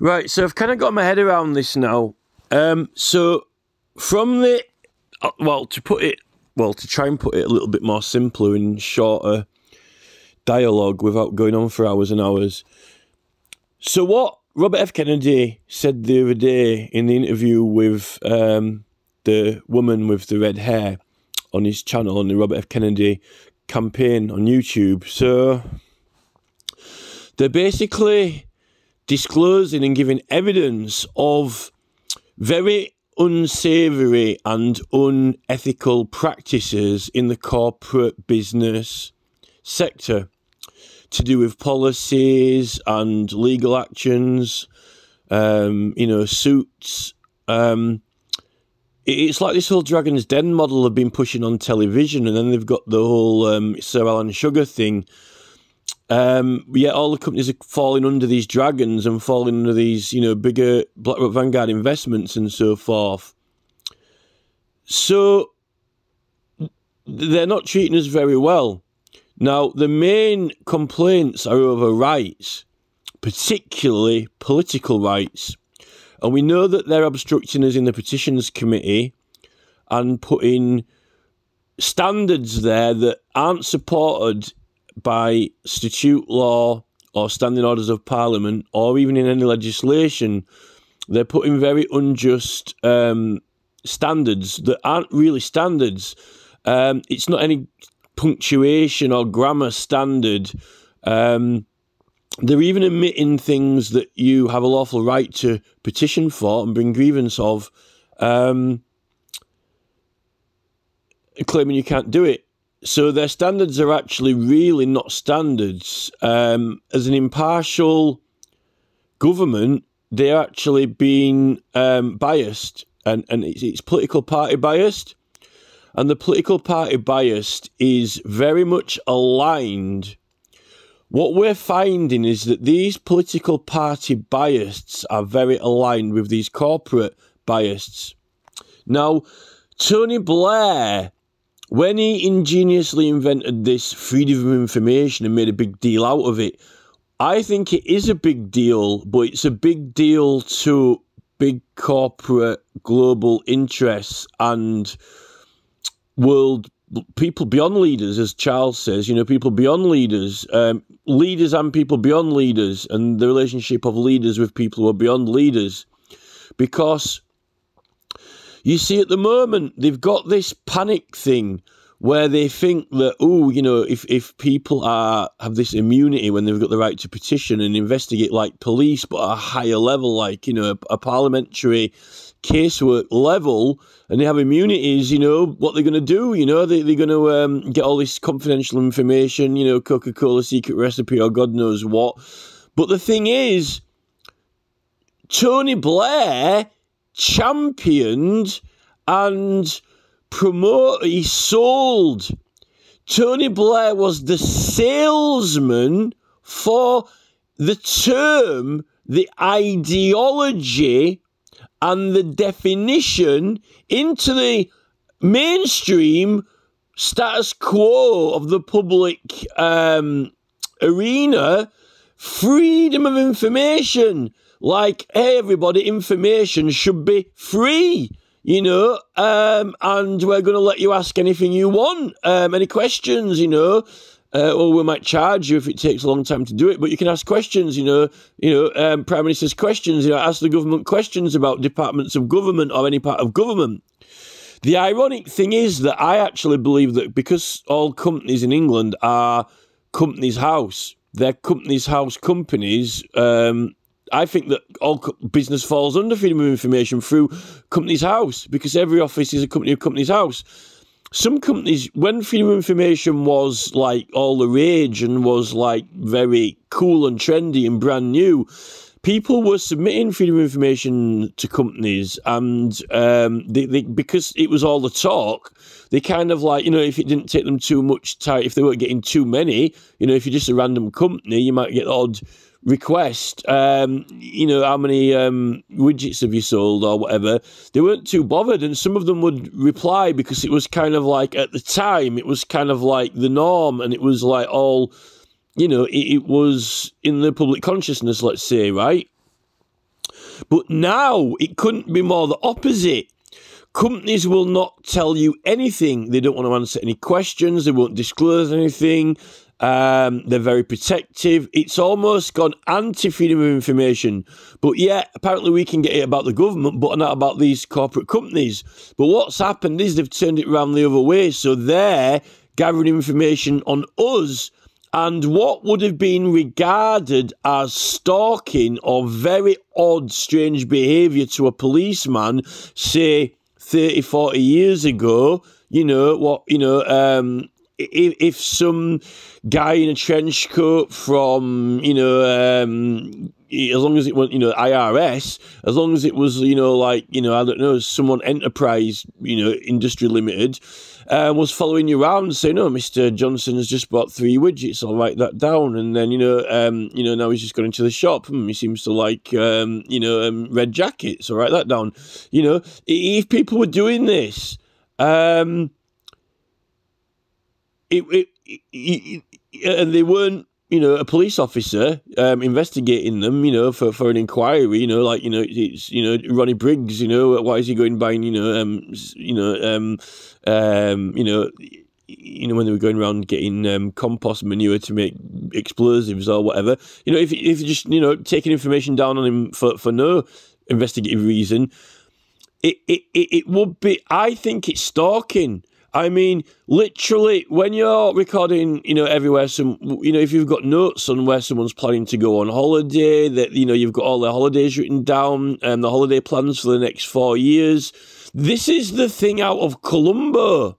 Right, so I've kind of got my head around this now. So from the, to try and put it a little bit more simpler and shorter dialogue without going on for hours and hours. So what Robert F. Kennedy said the other day in the interview with the woman with the red hair on his channel, on the Robert F. Kennedy campaign on YouTube. So they're basically disclosing and giving evidence of very unsavoury and unethical practices in the corporate business sector to do with policies and legal actions, suits. It's like this whole Dragon's Den model have been pushing on television, and then they've got the whole Sir Alan Sugar thing. Yeah, all the companies are falling under these dragons and falling under these, bigger BlackRock Vanguard investments and so forth. So they're not treating us very well. Now, the main complaints are over rights, particularly political rights. And we know that they're obstructing us in the petitions committee and putting standards there that aren't supported by statute law or standing orders of parliament or even in any legislation. They're putting very unjust standards that aren't really standards. It's not any punctuation or grammar standard. They're even admitting things that you have a lawful right to petition for and bring grievance of, claiming you can't do it. So their standards are actually really not standards. As an impartial government, they're actually being biased, and it's political party biased. And the political party biased is very much aligned. What we're finding is that these political party biasts are very aligned with these corporate biasts. Now, Tony Blair, when he ingeniously invented this freedom of information and made a big deal out of it, I think it is a big deal, but it's a big deal to big corporate global interests and world people beyond leaders, as Charles says, people beyond leaders, leaders and people beyond leaders, and the relationship of leaders with people who are beyond leaders. Because you see, at the moment, they've got this panic thing where they think that, if people have this immunity when they've got the right to petition and investigate like police, but at a higher level, like, a parliamentary casework level, and they have immunities, what they're going to do, they're going to get all this confidential information, Coca-Cola secret recipe or God knows what. But the thing is, Tony Blair championed and he sold. Tony Blair was the salesman for the term, the ideology, and the definition into the mainstream status quo of the public arena, freedom of information. Like, hey, everybody, information should be free, and we're going to let you ask anything you want, any questions, or we might charge you if it takes a long time to do it, but you can ask questions, Prime Minister's questions, ask the government questions about departments of government or any part of government. The ironic thing is that I actually believe that because all companies in England are Companies House, they're Companies House companies, I think that all business falls under freedom of information through Companies House, because every office is a company of Companies House. Some companies, when freedom of information was like all the rage and was like very cool and trendy and brand new, people were submitting freedom of information to companies, and because it was all the talk, they kind of like, if it didn't take them too much time, if they weren't getting too many, if you're just a random company, you might get odd request, how many widgets have you sold or whatever. They weren't too bothered, and some of them would reply because it was kind of like, at the time, it was kind of like the norm, and it was like all, it was in the public consciousness, let's say, right? But now it couldn't be more the opposite. Companies will not tell you anything. They don't want to answer any questions. They won't disclose anything. They're very protective. It's almost gone anti-freedom of information. But yeah, apparently we can get it about the government, but not about these corporate companies. But what's happened is they've turned it around the other way. So they're gathering information on us, and what would have been regarded as stalking or very odd, strange behaviour to a policeman, say 30, 40 years ago, if some guy in a trench coat from, as long as it was, IRS, as long as it was, I don't know, someone Enterprise, Industry Limited, was following you around saying, oh, Mr. Johnson has just bought 3 widgets, I'll write that down. And then, now he's just gone into the shop. He seems to like, red jackets, I'll write that down. If people were doing this, and they weren't, a police officer investigating them, for an inquiry, it's, Ronnie Briggs, why is he going buying, when they were going around getting compost manure to make explosives or whatever, if you're just, taking information down on him for no investigative reason, it would be, I think it's stalking. I mean, literally, when you're recording, everywhere, if you've got notes on where someone's planning to go on holiday, that, you've got all their holidays written down and the holiday plans for the next 4 years. This is the thing out of Columbo.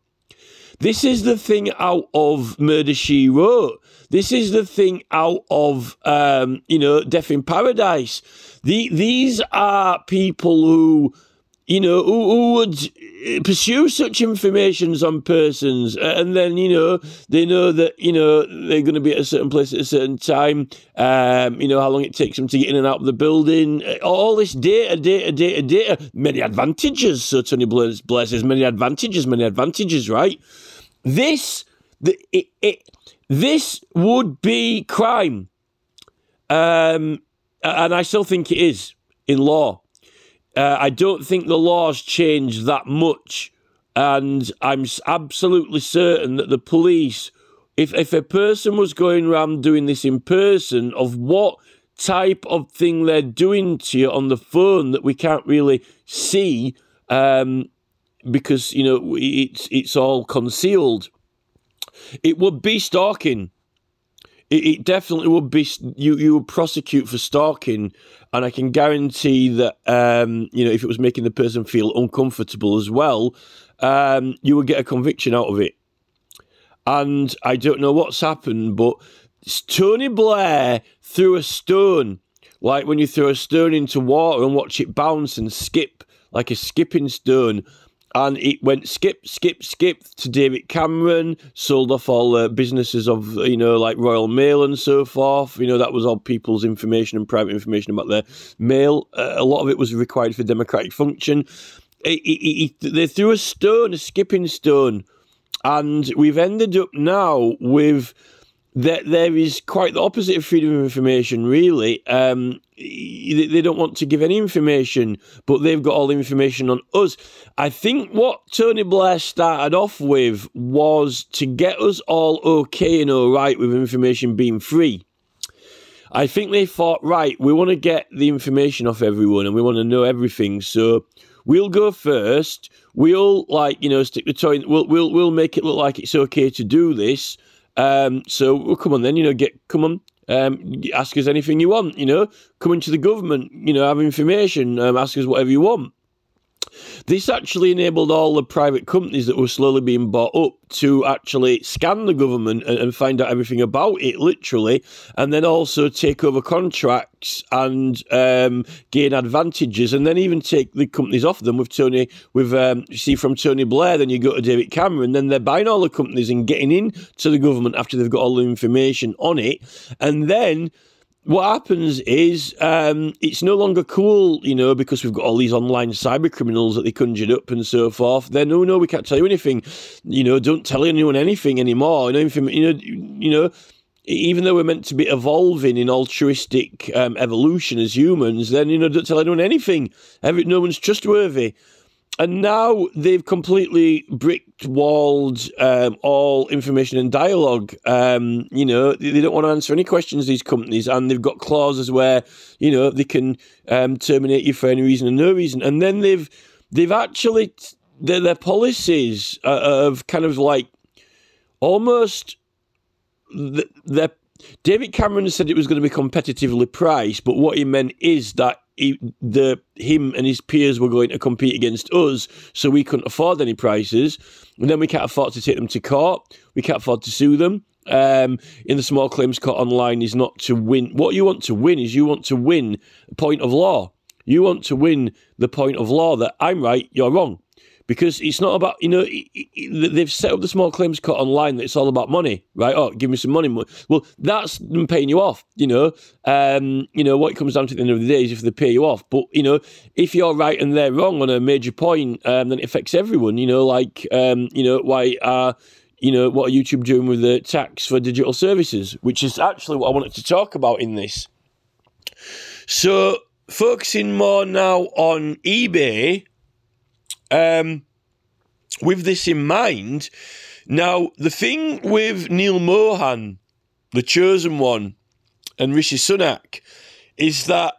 This is the thing out of Murder, She Wrote. This is the thing out of, Death in Paradise. These are people who would pursue such informations on persons, and then, they know that, they're going to be at a certain place at a certain time, how long it takes them to get in and out of the building, all this data, many advantages, so Tony Blair says, many advantages, right? This would be crime, and I still think it is in law. I don't think the law's changed that much, and I'm absolutely certain that the police, if a person was going around doing this in person, of what type of thing they're doing to you on the phone that we can't really see, because, it's all concealed, it would be stalking. It definitely would be, you would prosecute for stalking, and I can guarantee that, if it was making the person feel uncomfortable as well, you would get a conviction out of it. And I don't know what's happened, but Tony Blair threw a stone, like when you throw a stone into water and watch it bounce and skip, like a skipping stone. And it went skip to David Cameron, sold off all the businesses of, like Royal Mail and so forth. That was all people's information and private information about their mail. A lot of it was required for democratic function. They threw a skipping stone. And we've ended up now with that there is quite the opposite of freedom of information, really. They don't want to give any information, but they've got all the information on us. I think what Tony Blair started off with was to get us all okay and all right with information being free. I think they thought, right, we want to get the information off everyone and we want to know everything, so we'll go first. We'll, stick the toy. We'll make it look like it's okay to do this. So well, come on then, ask us anything you want, come into the government, have information, ask us whatever you want. This actually enabled all the private companies that were slowly being bought up to actually scan the government and find out everything about it, literally, and then also take over contracts and gain advantages, and then even take the companies off them with you see, from Tony Blair, then you go to David Cameron, then they're buying all the companies and getting into the government after they've got all the information on it, and then what happens is it's no longer cool, because we've got all these online cyber criminals that they conjured up and so forth. Then, no, we can't tell you anything. Don't tell anyone anything anymore. even though we're meant to be evolving in altruistic evolution as humans, then, don't tell anyone anything. No one's trustworthy. And now they've completely bricked-walled all information and dialogue. They don't want to answer any questions, these companies, and they've got clauses where, they can terminate you for any reason and no reason. And then they've actually, their policies of kind of like almost, David Cameron said it was going to be competitively priced, but what he meant is that him and his peers were going to compete against us, so we couldn't afford any prices, and then we can't afford to take them to court. We can't afford to sue them. In the small claims court online is not to win. What you want to win is you want to win the point of law. You want to win the point of law that I'm right, you're wrong. Because it's not about, they've set up the small claims court online that it's all about money, right? Oh, give me some money. Well, that's them paying you off, what it comes down to at the end of the day is if they pay you off. But, if you're right and they're wrong on a major point, then it affects everyone, why what are YouTube doing with the tax for digital services, which is actually what I wanted to talk about in this. So, focusing more now on eBay, with this in mind, now the thing with Neil Mohan, the chosen one, and Rishi Sunak, is that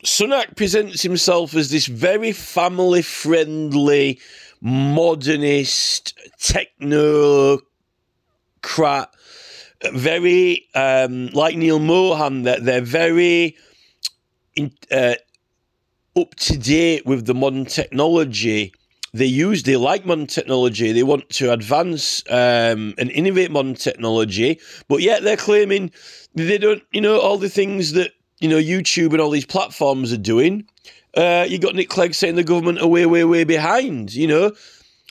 Sunak presents himself as this very family-friendly, modernist, technocrat, very, like Neil Mohan, that they're very up to date with the modern technology. They like modern technology. They want to advance and innovate modern technology, but yet they're claiming they don't, all the things that, YouTube and all these platforms are doing. You got Nick Clegg saying the government are way, way, way behind,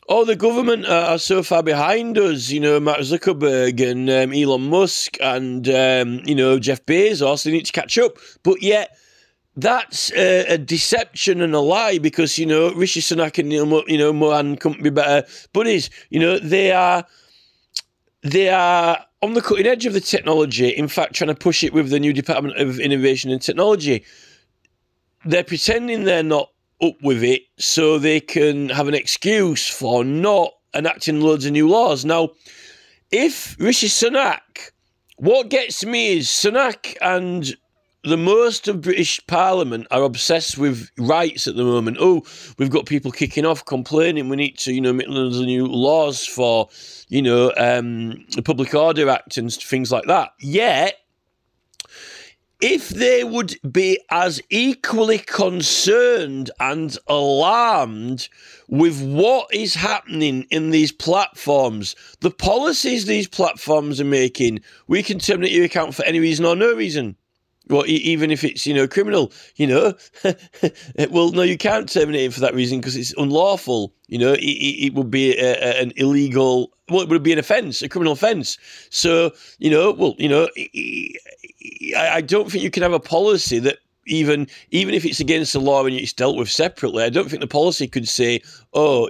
Oh, the government are so far behind us, Mark Zuckerberg and Elon Musk and, Jeff Bezos, they need to catch up. But yet, that's a deception and a lie because, Rishi Sunak and Neil Mohan couldn't be better buddies. They are on the cutting edge of the technology, in fact, trying to push it with the new Department of Innovation and Technology. They're pretending they're not up with it so they can have an excuse for not enacting loads of new laws. Now, if Rishi Sunak, what gets me is Sunak and the most of British Parliament are obsessed with rights at the moment. Oh, we've got people kicking off, complaining. We need to, make loads of new laws for, the Public Order Act and things like that. Yet, if they would be as equally concerned and alarmed with what is happening in these platforms, the policies these platforms are making, we can terminate your account for any reason or no reason. Well, even if it's, criminal, well, no, you can't terminate it for that reason because it's unlawful. It would be an illegal, it would be an offence, a criminal offence. So, I don't think you can have a policy that even if it's against the law and it's dealt with separately, I don't think the policy could say, we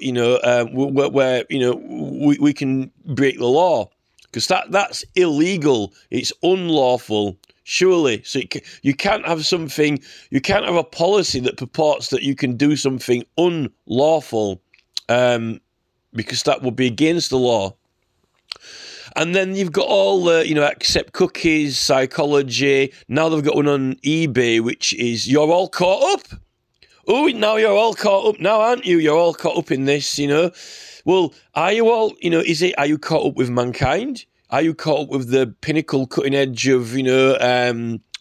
can break the law because that's illegal. It's unlawful. Surely. So you can't have a policy that purports that you can do something unlawful because that would be against the law. And then you've got all the, accept cookies, psychology. Now they've got one on eBay, which is you're all caught up. Oh, now you're all caught up now, aren't you? You're all caught up in this, Well, are you all, are you caught up with mankind? Are you caught up with the pinnacle cutting edge of,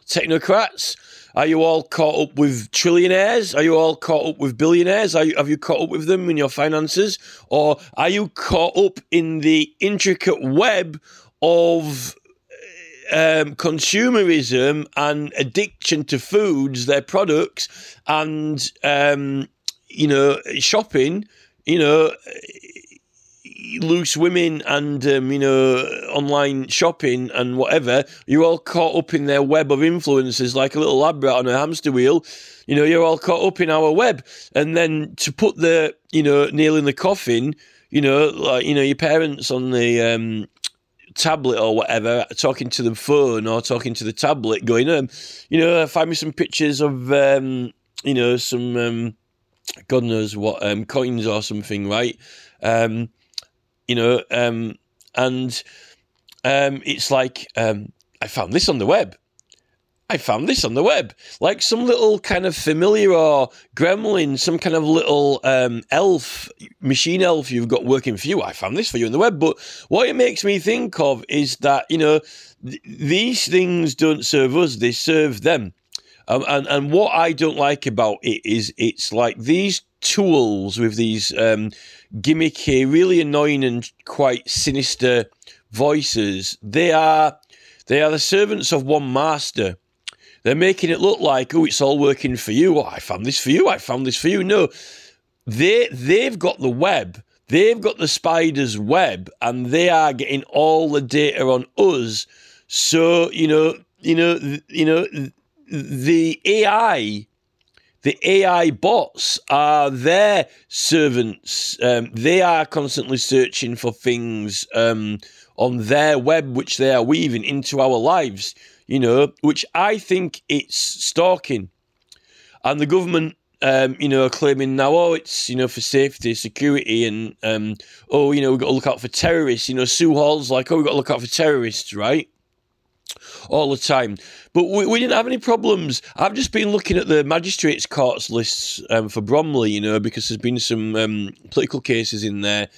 technocrats? Are you all caught up with trillionaires? Are you all caught up with billionaires? Have you caught up with them in your finances? Or are you caught up in the intricate web of consumerism and addiction to foods, their products, and, shopping, loose women and, online shopping and whatever, you're all caught up in their web of influences like a little lab rat on a hamster wheel. You're all caught up in our web. And then to put the, nail in the coffin, your parents on the tablet or whatever, talking to the phone or talking to the tablet, going, find me some pictures of, some, God knows what, coins or something, right? And it's like, I found this on the web. I found this on the web. Like some little kind of familiar or gremlin, some kind of little elf, machine elf you've got working for you. I found this for you on the web. But what it makes me think of is that, these things don't serve us, they serve them. And what I don't like about it is it's like these tools with these gimmicky, really annoying and quite sinister voices. They are the servants of one master. They're making it look like, oh, it's all working for you. Oh, I found this for you. I found this for you. No, they've got the web. They've got the spider's web, and they are getting all the data on us. So the AI bots are their servants. They are constantly searching for things on their web, which they are weaving into our lives. Which I think it's stalking. And the government, are claiming now, it's, for safety, security, and, we've got to look out for terrorists. Sue Hall's like, we've got to look out for terrorists, right? All the time. But we didn't have any problems. I've just been looking at the magistrates' courts lists for Bromley, because there's been some political cases in there.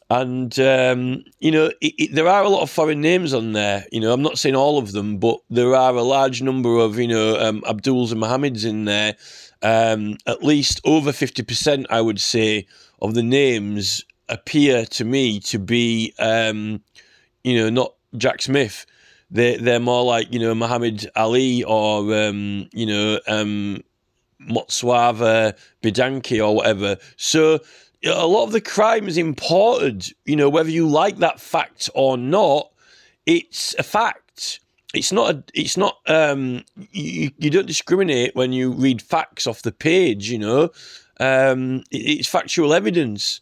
And, there are a lot of foreign names on there. I'm not saying all of them, but there are a large number of, Abduls and Mohammeds in there. At least over 50%, I would say, of the names appear to me to be, not Jack Smith. They're more like, Muhammad Ali or, Motswava Bidanki or whatever. So, a lot of the crime is imported, whether you like that fact or not, it's a fact. You don't discriminate when you read facts off the page, it's factual evidence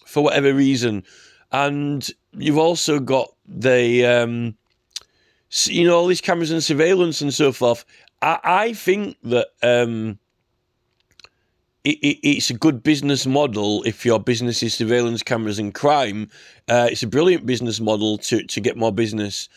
for whatever reason. And you've also got the, all these cameras and surveillance and so forth. I think that, it's a good business model if your business is surveillance cameras and crime. It's a brilliant business model to get more business.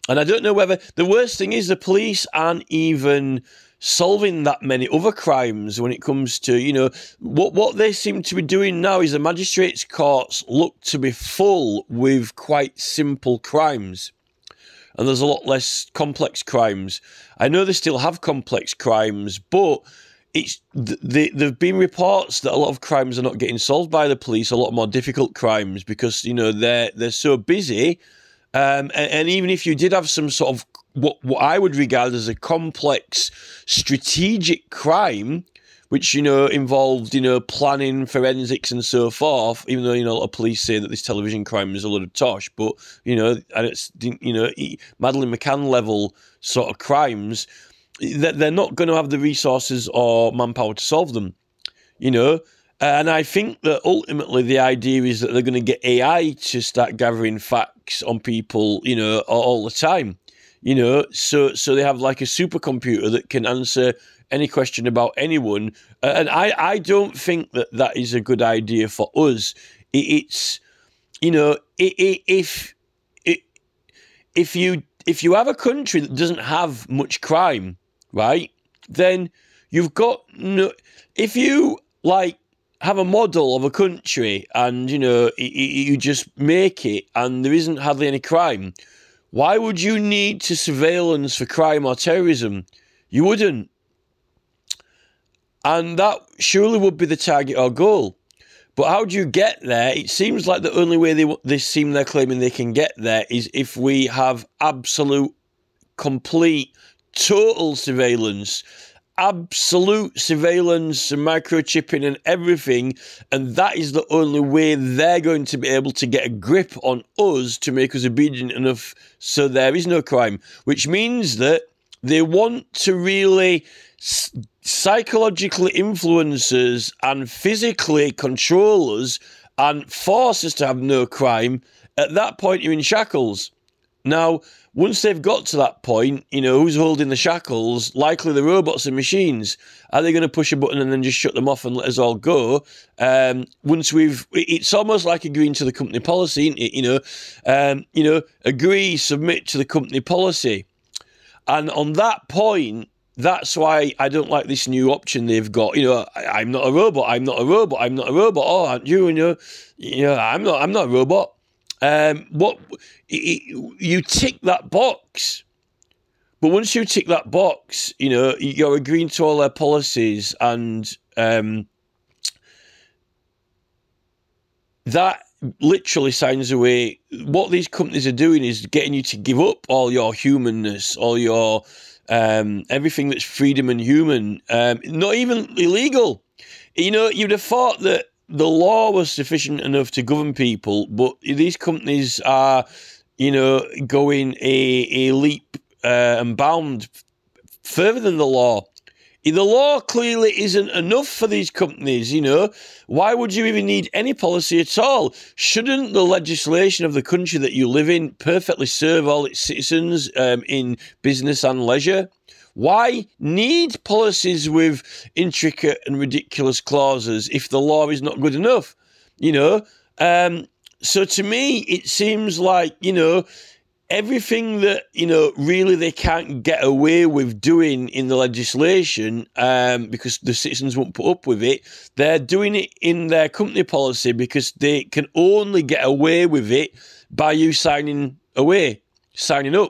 And I don't know whether... The worst thing is the police aren't even solving that many other crimes when it comes to, what they seem to be doing now is the magistrates' courts look to be full with quite simple crimes. And there's a lot less complex crimes. I know they still have complex crimes, but... There've been reports that a lot of crimes are not getting solved by the police, a lot more difficult crimes, because, they're so busy. And even if you did have some sort of what I would regard as a complex strategic crime, which, involved, planning, forensics and so forth, even though, a lot of police say that this television crime is a lot of tosh, but, and it's, Madeleine McCann level sort of crimes, they're not going to have the resources or manpower to solve them, And I think that ultimately the idea is that they're going to get AI to start gathering facts on people, all the time, So they have like a supercomputer that can answer any question about anyone. And I don't think that is a good idea for us. If you have a country that doesn't have much crime, right, then you've got no... If you, have a model of a country and, you just make it and there isn't hardly any crime, why would you need to surveillance for crime or terrorism? You wouldn't. And that surely would be the target or goal. But how do you get there? It seems like the only way they're claiming they can get there is if we have absolute, complete, total surveillance, absolute surveillance and microchipping and everything, and that is the only way they're going to be able to get a grip on us to make us obedient enough so there is no crime, which means that they want to really psychologically influence us and physically control us and force us to have no crime. At that point, you're in shackles. Now, once they've got to that point, you know, who's holding the shackles? Likely the robots and machines. Are they going to push a button and then just shut them off and let us all go? It's almost like agreeing to the company policy, isn't it? You know, agree, submit to the company policy. And on that point, that's why I don't like this new option they've got. You know, I'm not a robot. I'm not a robot. I'm not a robot. Oh, aren't you? You know, I'm not a robot. You tick that box, but once you tick that box, you know, you're agreeing to all their policies, and that literally signs away. What these companies are doing is getting you to give up all your humanness, all your everything that's freedom and human, not even illegal. You know, you'd have thought that the law was sufficient enough to govern people, but these companies are, you know, going a leap and bound further than the law. The law clearly isn't enough for these companies, you know. Why would you even need any policy at all? Shouldn't the legislation of the country that you live in perfectly serve all its citizens in business and leisure? Why need policies with intricate and ridiculous clauses if the law is not good enough? You know, so to me, it seems like, you know, everything that, you know, really they can't get away with doing in the legislation because the citizens won't put up with it, they're doing it in their company policy because they can only get away with it by you signing up.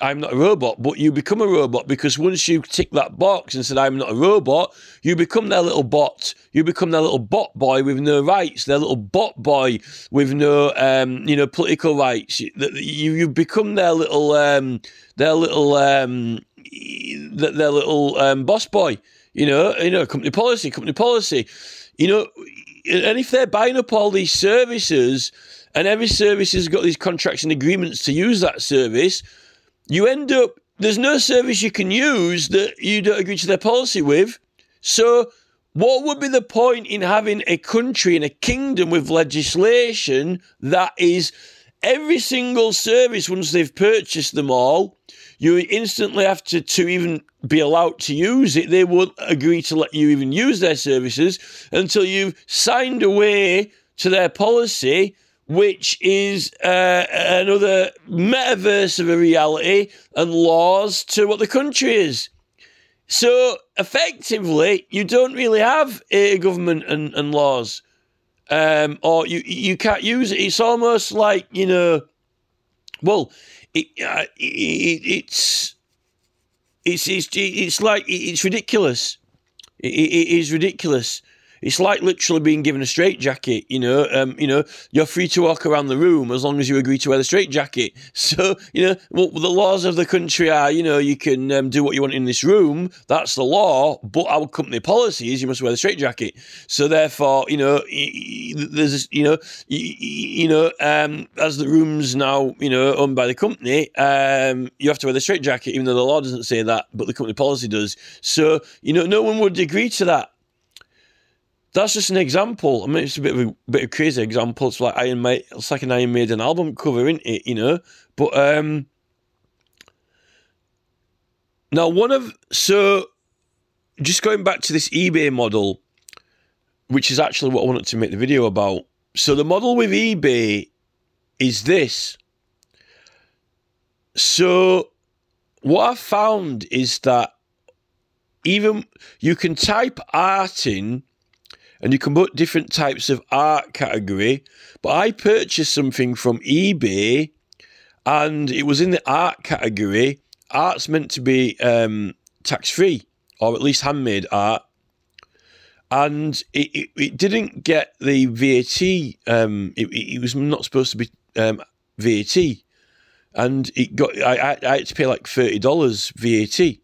I'm not a robot, but you become a robot because once you tick that box and said, I'm not a robot, you become their little bot. You become their little bot boy with no rights, their little bot boy with no, you know, political rights. You become their little boss boy. You know, company policy. You know, and if they're buying up all these services, and every service has got these contracts and agreements to use that service, you end up, there's no service you can use that you don't agree to their policy with. So what would be the point in having a country and a kingdom with legislation that is every single service, once they've purchased them all, you instantly have to even be allowed to use it. They won't agree to let you even use their services until you've signed away to their policy, which is another metaverse of a reality and laws to what the country is. So, effectively, you don't really have a government and laws. Or you can't use it. It's almost like, you know, well, it's ridiculous. It is ridiculous. It's like literally being given a straitjacket, you know, you're free to walk around the room as long as you agree to wear the straitjacket. So, you know, well, the laws of the country are, you know, you can do what you want in this room. That's the law. But our company policy is you must wear the straitjacket. So therefore, you know, there's, you know, as the room's now, you know, owned by the company, you have to wear the straitjacket, even though the law doesn't say that, but the company policy does. So, you know, no one would agree to that. That's just an example. I mean, it's a bit of a crazy example. It's like it's like an Iron Maiden album cover, isn't it? You know, but now so just going back to this eBay model, which is actually what I wanted to make the video about. So the model with eBay is this. So what I found is that even you can type art in, and you can put different types of art category. But I purchased something from eBay, and it was in the art category. Art's meant to be tax-free, or at least handmade art. And it didn't get the VAT. It was not supposed to be VAT. And it got. I had to pay like $30 VAT.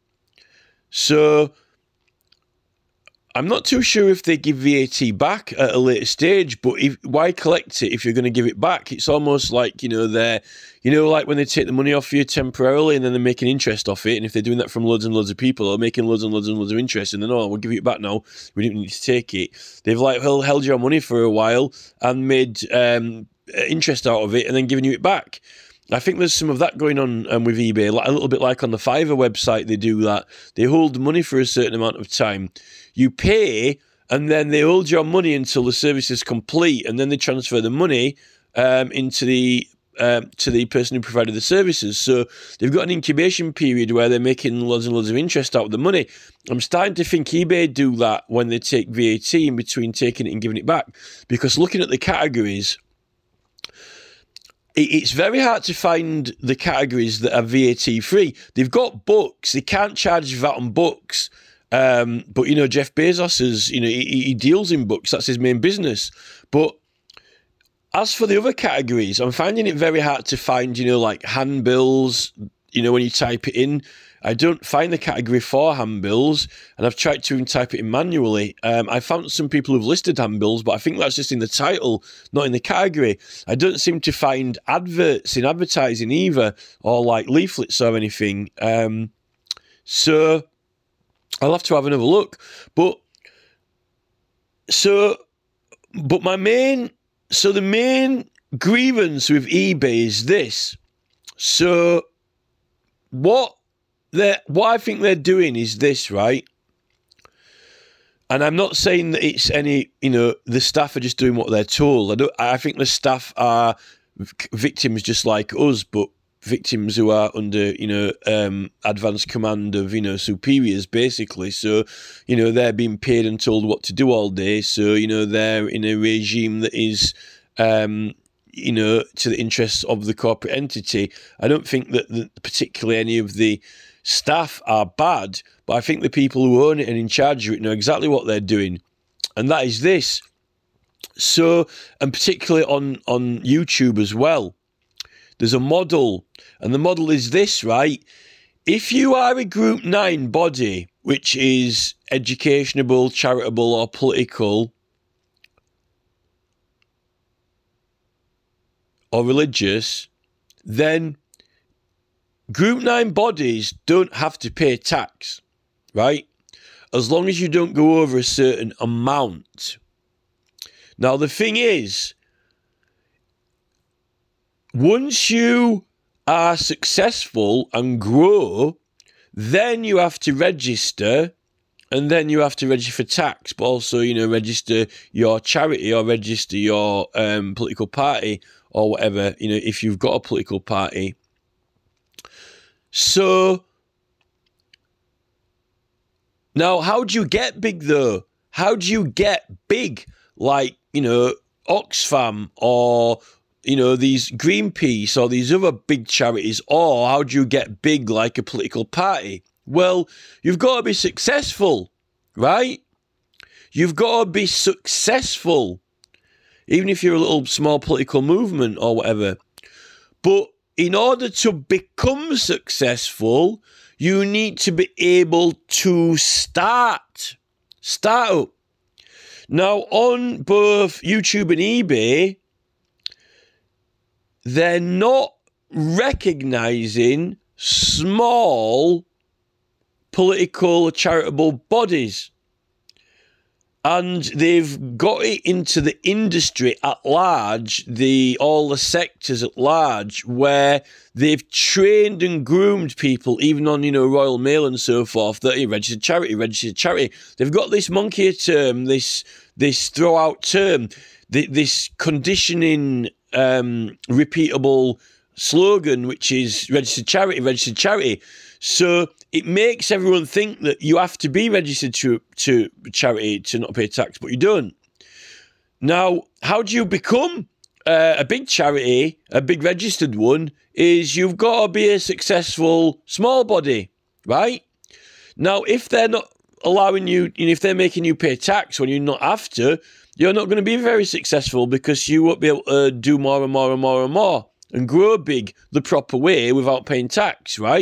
So I'm not too sure if they give VAT back at a later stage, but why collect it if you're going to give it back? It's almost like, you know, like when they take the money off you temporarily and then they're making interest off it. And if they're doing that from loads and loads of people, they're making loads and loads and loads of interest. And then, oh, we'll give it back now. We didn't need to take it. They've like held your money for a while and made interest out of it and then given you it back. I think there's some of that going on with eBay, like a little bit like on the Fiverr website. They do that. They hold money for a certain amount of time. You pay, and then they hold your money until the service is complete, and then they transfer the money into the to the person who provided the services. So they've got an incubation period where they're making loads and loads of interest out of the money. I'm starting to think eBay do that when they take VAT in between taking it and giving it back, because looking at the categories, it's very hard to find the categories that are VAT free. They've got books. They can't charge VAT on books. But, you know, Jeff Bezos is, you know, he deals in books. That's his main business. But as for the other categories, I'm finding it very hard to find, you know, like handbills, you know, when you type it in. I don't find the category for handbills, and I've tried to type it in manually. I found some people who've listed handbills, but I think that's just in the title, not in the category. I don't seem to find adverts in advertising either, or like leaflets or anything. So I'll have to have another look. But the main grievance with eBay is this. So what I think they're doing is this, right? And I'm not saying that it's any, you know, the staff are just doing what they're told. I think the staff are victims just like us, but victims who are under, you know, advanced command of, you know, superiors, basically. So, you know, they're being paid and told what to do all day. So, you know, they're in a regime that is, you know, to the interests of the corporate entity. I don't think that particularly any of the staff are bad, but I think the people who own it and in charge of it know exactly what they're doing. And that is this. So, and particularly on YouTube as well, there's a model, and the model is this, right? If you are a Group 9 body, which is educationable, charitable, or political, or religious, then Group 9 bodies don't have to pay tax, right? As long as you don't go over a certain amount. Now, the thing is, once you are successful and grow, then you have to register, and then you have to register for tax, but also, you know, register your charity or register your political party or whatever, you know, if you've got a political party. So, now, how do you get big, though? How do you get big, like, you know, Oxfam or, you know, these Greenpeace or these other big charities, or how do you get big like a political party? Well, you've got to be successful, right? You've got to be successful, even if you're a little small political movement or whatever. But in order to become successful, you need to be able to start up. Now, on both YouTube and eBay, they're not recognising small political charitable bodies. And they've got it into the industry at large, all the sectors at large, where they've trained and groomed people, even on, you know, Royal Mail and so forth, that registered charity. They've got this monkey term, this throw-out term, this conditioning repeatable slogan, which is registered charity. So it makes everyone think that you have to be registered to charity to not pay tax, but you don't. Now, how do you become a big charity, a big registered one, is you've got to be a successful small body, right? Now, if they're not allowing you, if they're making you pay tax when you not have to, you're not going to be very successful, because you won't be able to do more and more and more and more and grow big the proper way without paying tax, right?